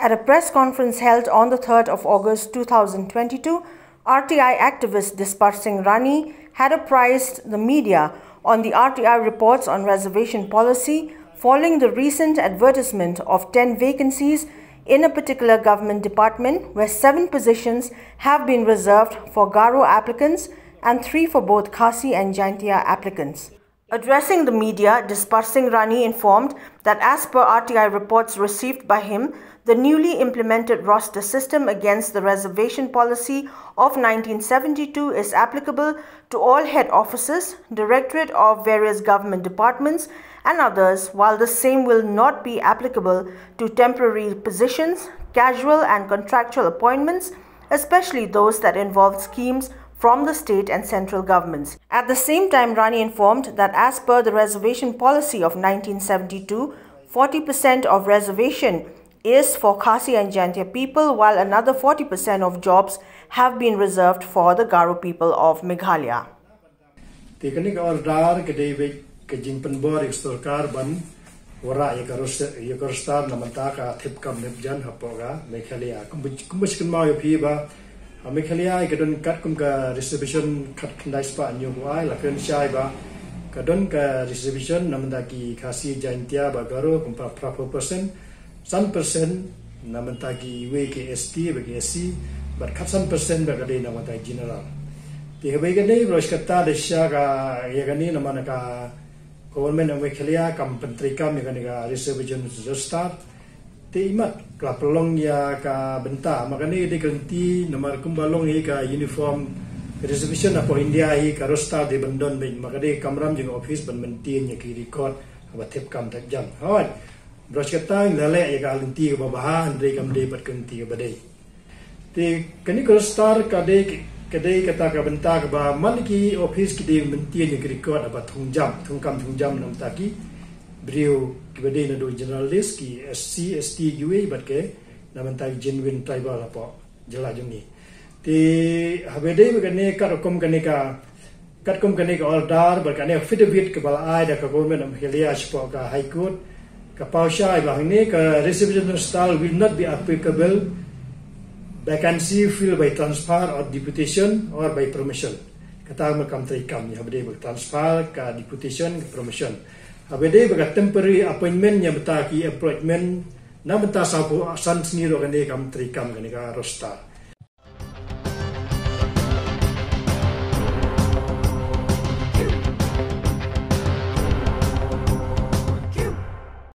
At a press conference held on the 3rd of August 2022, RTI activist Disparsing Rani had apprised the media on the RTI reports on reservation policy following the recent advertisement of 10 vacancies in a particular government department where 7 positions have been reserved for Garo applicants and 3 for both Khasi and Jaintia applicants. Addressing the media, Disparsing Rani informed that as per RTI reports received by him, the newly implemented roster system against the reservation policy of 1972 is applicable to all head offices, Directorate of various government departments and others, while the same will not be applicable to temporary positions, casual and contractual appointments, especially those that involve schemes from the state and central governments. At the same time, Rani informed that as per the reservation policy of 1972, 40% of reservation is for Khasi and Jaintia people, while another 40% of jobs have been reserved for the Garo people of Meghalaya. Teknik ordar kedai kejing penbor istorkar ban wara yakarostar namantaka thipkam nepjan hapoga Meghalaya kumbushkin mau yopiba Meghalaya kadon kat kum ka reservation kat kendai spa nyuai lakan syai ba kadon ka reservation namantaki Khasi Jaintia ba Garo kumpa berapa persen 1% namantagi WKST bagi SC but 1% bagi namantagi general. Tiga bagi ni bros kata desya ka ya kani namanaka government of Meghalaya kam penteri kam ya kani ka reservation start timat ka pelong ya ka benta makani di ganti nomor kumbalong hi ka uniform reservation apa India hi ka roster di bendon bin makani kamram jeng office ban mentin ya ki record apa tip kam tak jam. Alright. Bros kata lele ya ka linti ka babahan dari kam day pat kanti ka badai. Ti kani ko star ka day kadai kata ka benta ka ba man ki office ki day mentin ya ki record apa thung jam nam taki brio ki badai na do generalist ki SC ST UA bat ke nam taki genuine tribal apa jela jung ni. Ti habedai begane katkom kani ka order berkane affidavit ke bala ai da ka government of Meghalaya spo ka high court Kapaushai bahini ke reservation style will not be applicable vacancy filled by transfer or deputation or by promotion. Kata makam terikam ya habde bag transfer ka deputation ke promotion. Habde bag temporary appointment yang betaki appointment na benta sapu san sendiri kan kam terikam kan ka roster.